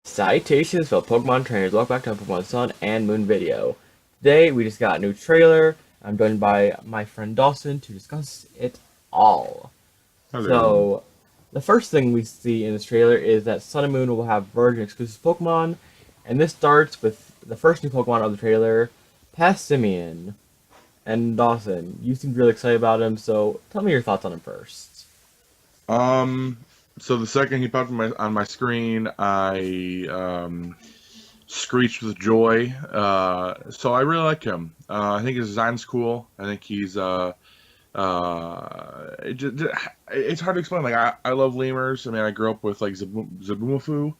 Salutations for Pokemon trainers, welcome back to our Pokemon Sun and Moon video. Today we just got a new trailer. I'm joined by my friend Dawson to discuss it all. Hello. So, the first thing we see in this trailer is that Sun and Moon will have version exclusive Pokemon, and this starts with the first new Pokemon of the trailer, Passimian. And Dawson, you seemed really excited about him, so tell me your thoughts on him first. Um, so the second he popped on my screen, I screeched with joy. So I really like him. I think his design's cool. I think he's it's hard to explain. Like I love lemurs. I mean, I grew up with like Zabumafu,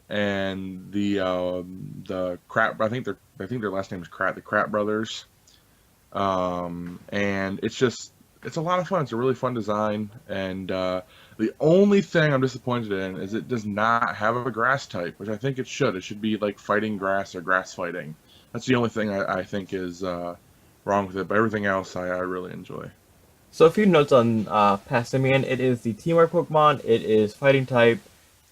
and the crap. I think their last name is Krat. The Krat brothers. And it's a lot of fun. It's a really fun design, and the only thing I'm disappointed in is it does not have a grass type, which I think it should. It should be like fighting grass or grass fighting. That's the only thing I think is wrong with it, but everything else I really enjoy. So a few notes on Passimian. It is the teamwork Pokemon. It is fighting type,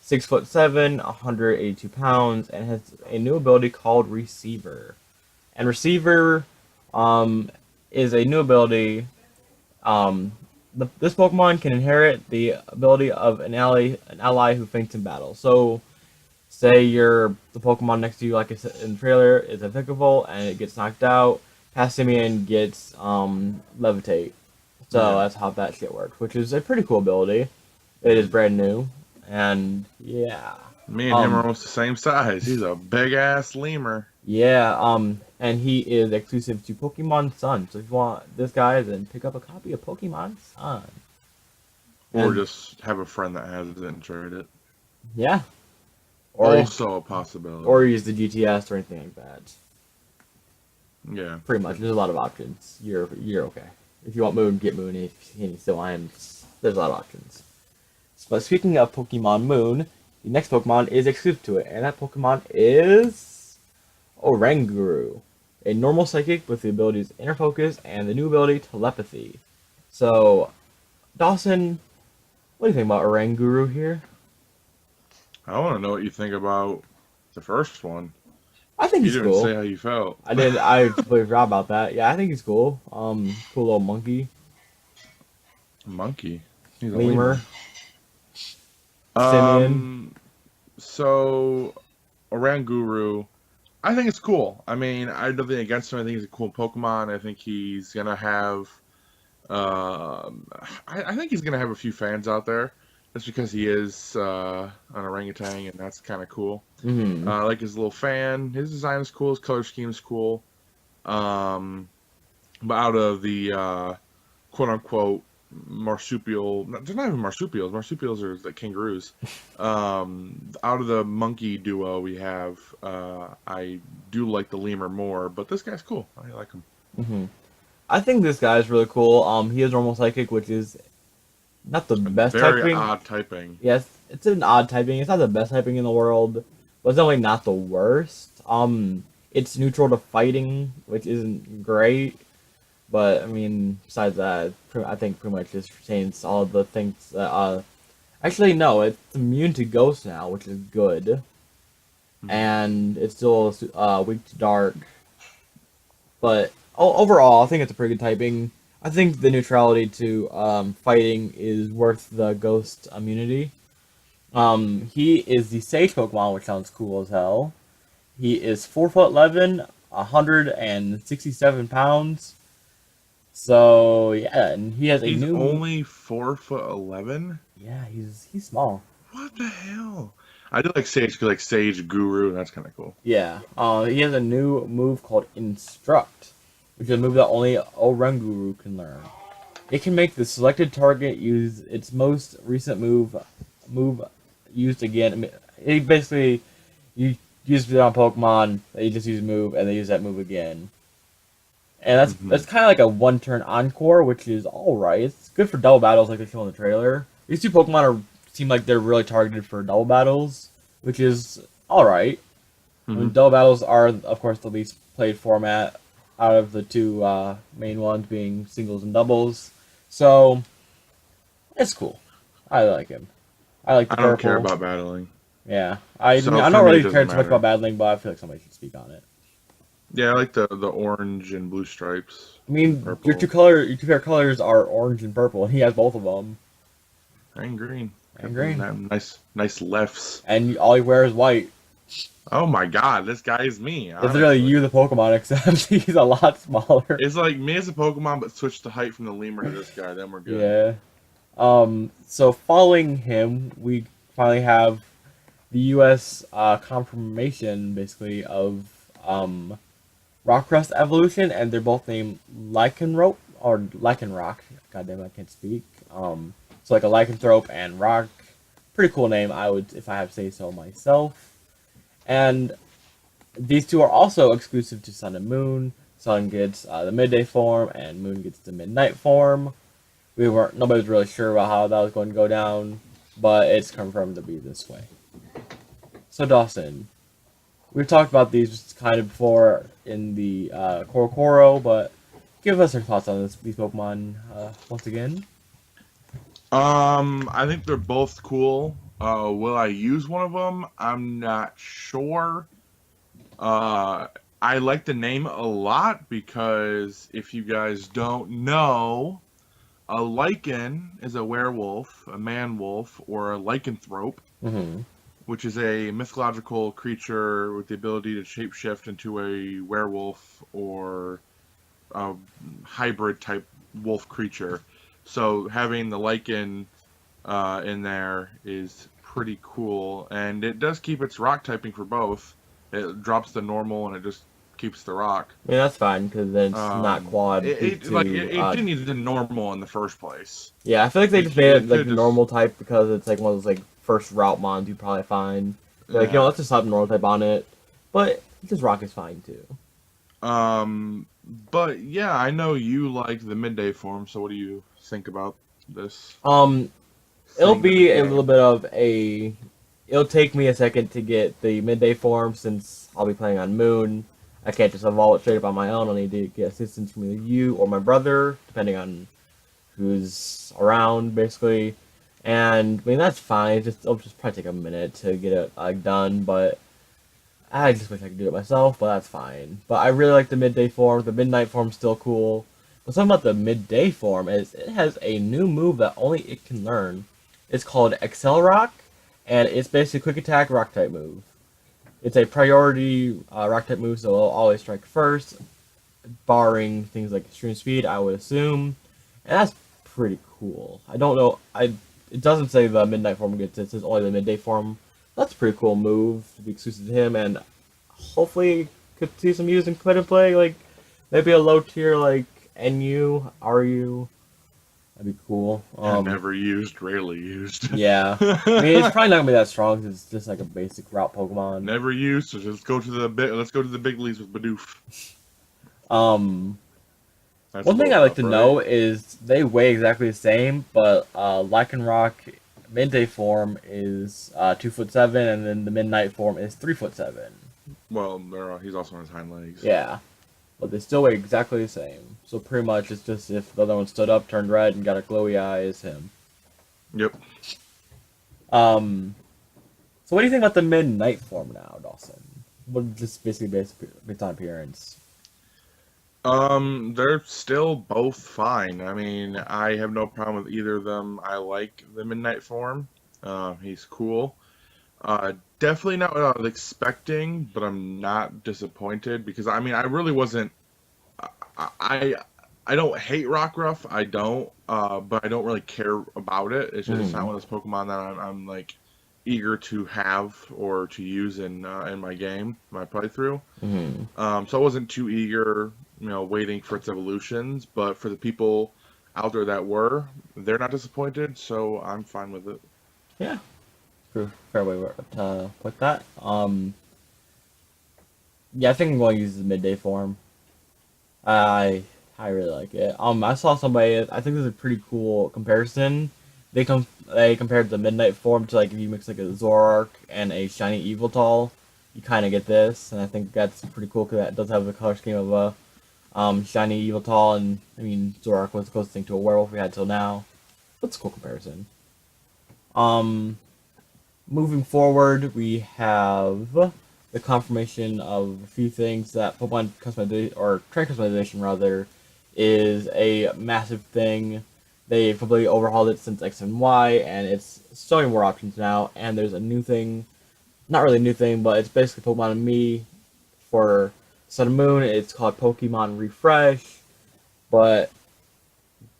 6'7", 182 pounds, and has a new ability called Receiver. And Receiver is a new ability. This Pokemon can inherit the ability of an ally who faints in battle. So, say the Pokemon next to you, like I said in the trailer, is a Vikavolt and it gets knocked out. Passimian gets Levitate. So Yeah, that's how that shit works, which is a pretty cool ability. It is brand new, and yeah, me and him are um, almost the same size. He's a big ass lemur. and he is exclusive to Pokemon Sun. So if you want this guy, then pick up a copy of Pokemon Sun. Or And just have a friend that has it and trade it. yeah, or Also a or possibility. use the GTS or anything like that. Yeah. Pretty much, there's a lot of options. You're okay. If you want Moon, get Moon. If you still am, there's a lot of options. But speaking of Pokemon Moon, the next Pokemon is exclusive to it, and that Pokemon is Oranguru, a normal psychic with the abilities Inner Focus and the new ability Telepathy. So, Dawson, what do you think about Oranguru here? I want to know what you think about the first one. I think You he's didn't say cool. how you felt. I completely forgot about that. Yeah, I think he's cool. Cool little monkey, Monkey. He's a lemur. lemur, simian. Um, so around Guru, I think it's cool. I mean, I have nothing against him. I think he's a cool Pokemon. I think he's gonna have, um, I think he's gonna have a few fans out there, just because he is an orangutan, and that's kind of cool. Hmm. I like his little fan. His design is cool. His color scheme is cool. Um, but out of the quote unquote marsupial. They're not even marsupials. Marsupials are the kangaroos. Out of the monkey duo we have, I do like the lemur more, but this guy's cool. I like him. Hmm. I think this guy is really cool. He is normal psychic, which is not the A best very typing. odd typing. Yes, it's an odd typing. It's not the best typing in the world, but it's definitely not the worst. It's neutral to fighting, which isn't great. But I mean, besides that, I think pretty much just retains all of the things that. Actually, no, it's immune to ghost now, which is good, Hmm. and it's still weak to dark. But overall, I think it's a pretty good typing. I think the neutrality to fighting is worth the ghost immunity. He is the Sage Pokemon, which sounds cool as hell. He is 4'11", 167 pounds. So yeah, and he has a He's new. only 4'11". Yeah, he's small. What the hell? I do like Sage, like Sage Guru. That's kind of cool. Yeah. He has a new move called Instruct, which is a move that only Oranguru can learn. It can make the selected target use its most recent move used again. I mean, it basically you use it on Pokemon, they just use a move and they use that move again. And Hmm. that's kind of like a one turn encore, which is all right. It's good for double battles, like they show in the trailer. These two Pokemon seem like they're really targeted for double battles, which is all right. I mean, Hmm. double battles are, of course, the least played format out of the two main ones, being singles and doubles. So it's cool. I like him. I like the I don't care purple. about battling. Yeah, I So mean, I for don't me, it really doesn't care too much matter. about Battling, but I feel like somebody should speak on it. Yeah, I like the orange and blue stripes I and mean, purple your two favorite colors are orange and purple, and he has both of them, and green. and Got those green, nice lefts. and all he wears is white. Oh my God, this guy is me. It's literally Honestly, you, the Pokemon, except he's a lot smaller. it's like me as a Pokemon, but switch the height from the lemur to this guy. Then we're good. Yeah. So following him, we finally have the U.S. Confirmation, basically, of Rockcrust evolution, and they're both named Lycanrope or Lycanroc. God damn, I can't speak. So like a Lycanthrope and Rock, pretty cool name. I would, if I have to say so myself. And these two are also exclusive to Sun and Moon. Sun gets the midday form, and Moon gets the midnight form. Nobody was really sure about how that was going to go down, but it's confirmed to be this way. So Dawson, we've talked about these kind of before in the Korokoro, but give us your thoughts on these Pokemon once again. I think they're both cool. Will I use one of them? I'm not sure. Uh, I like the name a lot because if you guys don't know, a lichen is a werewolf, a man wolf, or a lycanthrope, Mm-hmm. which is a mythological creature with the ability to shapeshift into a werewolf or a hybrid type wolf creature. So having the lichen in there is pretty cool, and it does keep its rock typing for both. It drops the normal and it just keeps the rock. I mean, that's fine because then it's not quad due It to. didn't need the normal in the first place. Yeah, I feel like they just made it It like could the just normal type because it's like one of those like first route mons you probably find. They're like, yeah. let's just slap normal type on it, but just rock is fine too. Um, but yeah, I know you like the midday form. So what do you think about this Um, it'll thing of the be a little game? bit of a. It'll take me a second to get the midday form since I'll be playing on Moon. I can't just evolve it straight up on my own. I'll need to get assistance from either you or my brother, depending on who's around, basically. And I mean that's fine. It'll just probably take a minute to get it done, but I just wish I could do it myself. But that's fine. But I really like the midday form. The midnight form's still cool. But something about the midday form is it has a new move that only it can learn. It's called Excel Rock, and it's basically a quick attack rock type move. It's a priority rock type move, so it'll always strike first, barring things like extreme speed, I would assume. And that's pretty cool. I don't know. It doesn't say the midnight form gets it. It says only the midday form. That's a pretty cool move to be exclusive to him, and hopefully could see some use in competitive play. Like maybe a low tier like NU, RU. That'd be cool. Never used, rarely used. Yeah. I mean, it's probably not gonna be that strong because it's just like a basic route Pokemon. Never used. So let's go to the big leagues with Bidoof. Um, That's One thing I Wolf like Up, to right? know is they weigh exactly the same, but Lycanroc midday form is 2'7", and then the midnight form is 3'7". Well, he's also on his hind legs. Yeah, but they still weigh exactly the same. So pretty much it's just if the other one stood up, turned red, and got a glowy eye, is him. Yep. Um, so what do you think about the midnight form now, Dawson? What just basically based on appearance? They're still both fine. I mean, I have no problem with either of them. I like the Midnight form. He's cool. Definitely not what I was expecting, but I'm not disappointed because I mean, I really wasn't. I I, I don't hate Rockruff. I don't. But I don't really care about it. It's not Hmm. one of those Pokemon that I'm like eager to have or to use in my game, my playthrough. Hmm. So I wasn't too eager, waiting for its evolutions. But for the people out there that were, they're not disappointed. So I'm fine with it. Yeah, fair way to put that. Yeah, I think I'm going to use the midday form. I I really like it. I saw somebody. I think this is a pretty cool comparison. They compared the midnight form to like if you mix like a Zoroark and a shiny Eviltal, you kind of get this, and I think that's pretty cool because that does have the color scheme of a shiny Eviltal, and I mean Zoroark was the closest thing to a werewolf we had till now. That's a cool comparison. Um, moving forward, we have the confirmation of a few things that Pokemon customization, or train customization rather, is a massive thing. They've completely overhauled it since X and Y, and it's showing more options now. And there's a new thing, not really a new thing, but it's basically Pokemon and Me for Sun and Moon. It's called Pokemon Refresh, but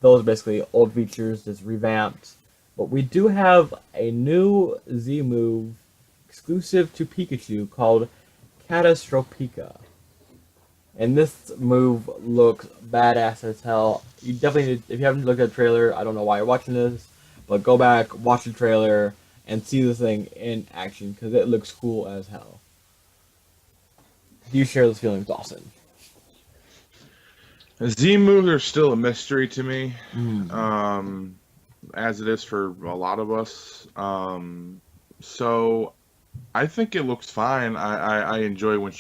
those are basically old features, just revamped. But we do have a new Z move exclusive to Pikachu called Catastrophica. And this move looks badass as hell. You definitely, if you haven't looked at the trailer, I don't know why you're watching this, but go back, watch the trailer, and see this thing in action because it looks cool as hell. Do you share those feelings, Dawson? Z moves are still a mystery to me, Mm. as it is for a lot of us. So I think it looks fine. I enjoy when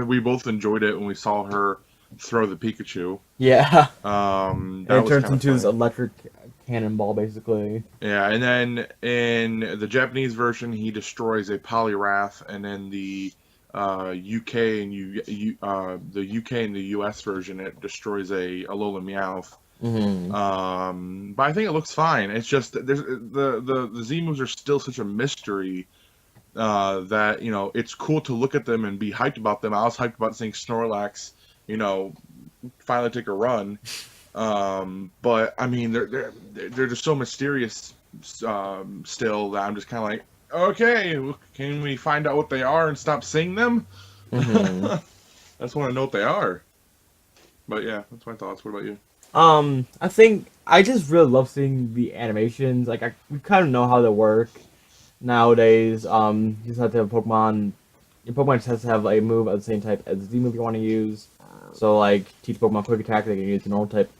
we both enjoyed it when we saw her throw the Pikachu. Yeah, and That it was turns kind of into this funny. electric cannonball, basically. Yeah, and then in the Japanese version, he destroys a Poliwrath, and in the UK and the UK and the US version, it destroys a Alola Meowth. Hmm. But I think it looks fine. It's just that there's the Z moves are still such a mystery that it's cool to look at them and be hyped about them. I was hyped about seeing Snorlax, you know, finally take a run. But I mean, they're just so mysterious still that I'm just kind of like, okay, can we find out what they are and stop seeing them? Hmm. I just want to know what they are. But yeah, that's my thoughts. What about you? I think I just really love seeing the animations. Like, we kind of know how they work nowadays. You just have to have Pokemon. Your Pokemon just has to have a move of the same type as the Z move you want to use. So, like, teach Pokemon Quick Attack, they can use the normal type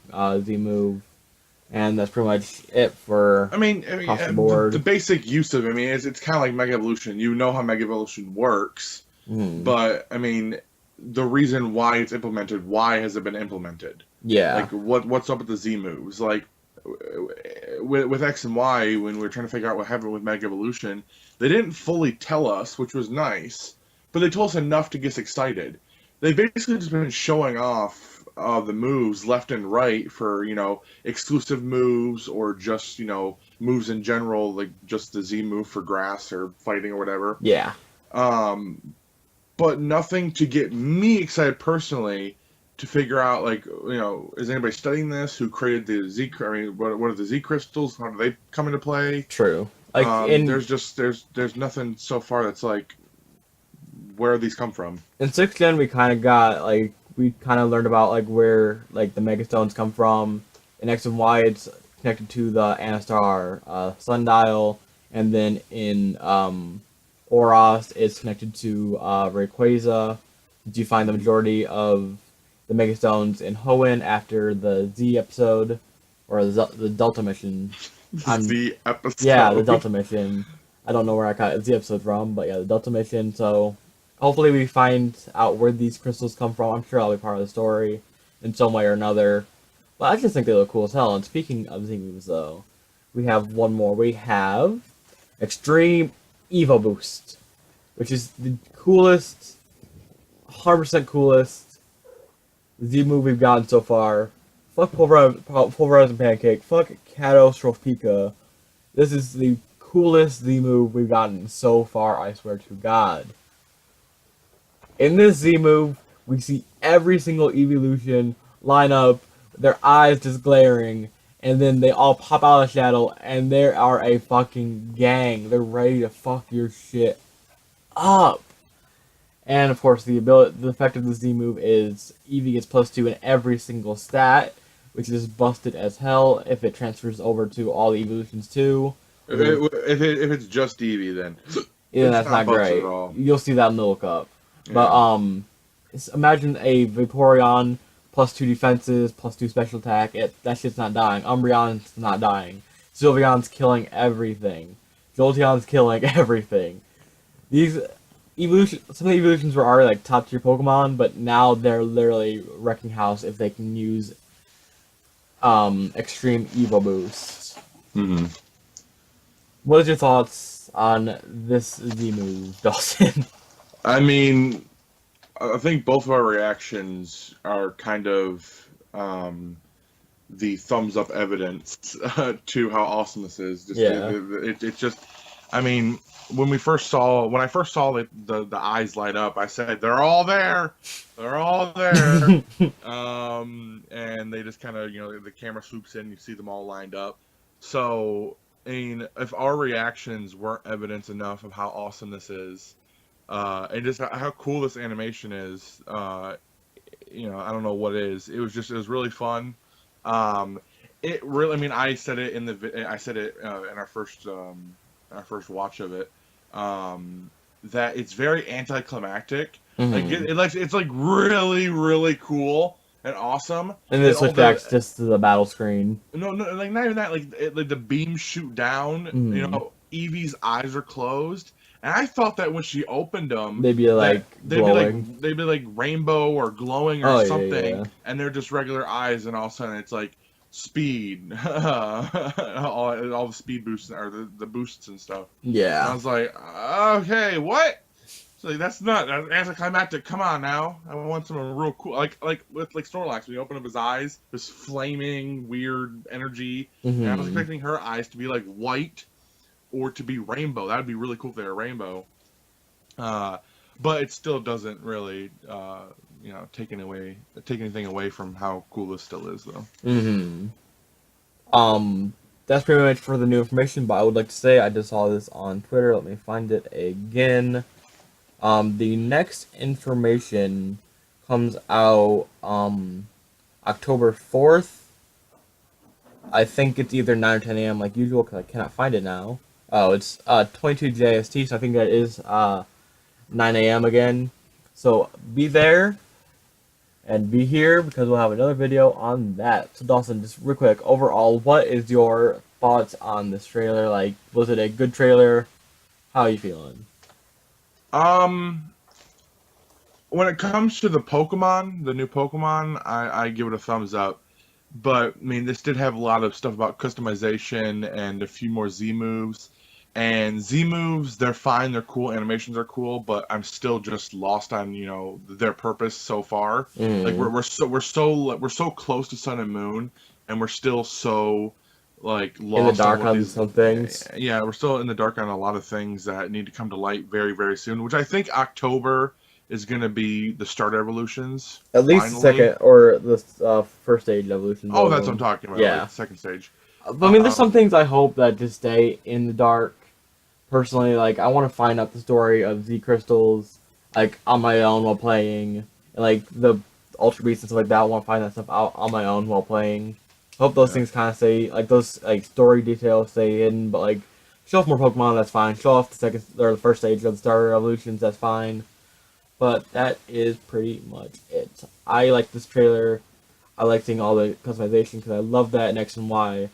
Z move, and that's pretty much it for I mean, across the the board. basic use of it, I mean, it's kind of like Mega Evolution. You know how Mega Evolution works, Hmm. but I mean, the reason why it's implemented, why has it been implemented? Yeah, Like, what's up with the Z moves? Like, with X and Y, when we were trying to figure out what happened with Mega Evolution, they didn't fully tell us, which was nice, but they told us enough to get us excited. They've basically just been showing off the moves left and right for exclusive moves or just moves in general, like just the Z move for grass or fighting or whatever. yeah, Um, but nothing to get me excited personally to figure out, like, is anybody studying this? Who created the Z? I mean, what are the Z crystals? How do they come into play? true. Like, in There's nothing so far that's like, where these come from. in sixth gen, we kind of got like we kind of learned about like where like the Megastones come from. In X and Y, it's connected to the Anastar sundial, and then in Oros, it's connected to Rayquaza. Did you find the majority of the Megastones in Hoenn after the Z episode or the Delta mission? I'm Z Yeah, the episode. Delta mission. I don't know where I got the episode from, but yeah, the Delta mission. So hopefully we find out where these crystals come from. I'm sure that'll be part of the story in some way or another. But I just think they look cool as hell. And speaking of Z moves, though, we have one more. We have Extreme Evo Boost, which is the coolest, 100% coolest Z move we've gotten so far. Fuck Pulverize and Pancake. Fuck Catastrophica. This is the coolest Z move we've gotten so far, I swear to God. In this Z move, we see every single evolution line up, their eyes just glaring, and then they all pop out of the shadow, and they are a fucking gang. They're ready to fuck your shit up. And of course, the effect of the Z move is Eevee gets +2 in every single stat, which is busted as hell if it transfers over to all the evolutions too. If, if it's just Eevee, then Yeah, it's that's not not busted at great. all. You'll see that in the lookup. But Yeah. imagine a Vaporeon +2 defenses, +2 special attack. That shit's not dying. Umbreon's not dying. Sylveon's killing everything. Jolteon's killing everything. These some of the evolutions were already like top tier Pokemon, but now they're literally wrecking house if they can use Extreme Evo Boost. Hmm. What is your thoughts thoughts on this Z move, Dawson? I mean, I think both of our reactions are kind of the thumbs up evidence to how awesome this is. Just Yeah. it just, I mean, when I first saw the eyes light up, I said they're all there, they're all there. And they just kind of, the camera swoops in, you see them all lined up. So, I mean, if our reactions weren't evidence enough of how awesome this is, and just how cool this animation is, I don't know what it is. It was really fun. It really, I mean, I said it in our first watch of it, that it's very anticlimactic. Like it's like really really cool and awesome. And this switchbacks just to the battle screen. No, like not even that. Like the beams shoot down. Evie's eyes are closed, and I thought that when she opened them, they'd be like glowing. They'd be like rainbow or glowing or something, yeah. And they're just regular eyes, and all of a sudden it's like speed, all the speed boosts or the boosts and stuff. Yeah. And I was like, okay, what? So that's not anticlimactic. Come on now, I want something real cool, like with Snorlax when you open up his eyes, this flaming weird energy. And I was expecting her eyes to be like white or to be rainbow. That would be really cool if they were rainbow. But it still doesn't really, take anything away from how cool this still is, though. That's pretty much for the new information. But I would like to say I just saw this on Twitter. Let me find it again. The next information comes out October 4th. I think it's either 9 or 10 a.m. like usual because I cannot find it now. Oh, it's 22 JST, so I think that is 9 a.m. again. So be there and be here because we'll have another video on that. So Dawson, just real quick, overall, what is your thoughts on this trailer? Like, was it a good trailer? How are you feeling? When it comes to the new Pokemon, I give it a thumbs up. But I mean, this did have a lot of stuff about customization and a few more Z moves. And Z moves, they're fine, they're cool, animations are cool, but I'm still just lost on their purpose so far. Like we're so close to Sun and Moon, and we're still so like lost in the dark on some things. Yeah, we're still in the dark on a lot of things that need to come to light very very soon. Which I think October is going to be the start evolutions. At least finally. The second or the first stage evolutions. Oh, that's what I'm talking about. Yeah, like second stage. But I mean, there's some things I hope that just stay in the dark. Personally, like I want to find out the story of Z crystals, like on my own while playing, and like the Ultra Beasts and stuff like that. I want to find that stuff out on my own while playing. Hope those things kind of stay, like those like story details stay hidden, but like show off more Pokemon, that's fine. Show off the second or the first stage of the starter evolutions, that's fine. But that is pretty much it. I like this trailer. I like seeing all the customization because I love that in X and Y.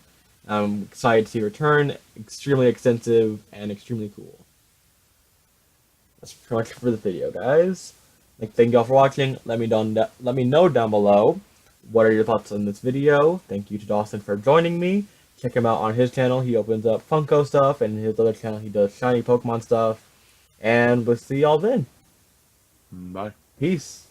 I'm excited to see return. Extremely extensive and extremely cool. That's pretty much for the video, guys. Thank you all for watching. Let me know down below what are your thoughts on this video. Thank you to Dawson for joining me. Check him out on his channel. He opens up Funko stuff, and his other channel he does shiny Pokemon stuff. And we'll see y'all then. Bye. Peace.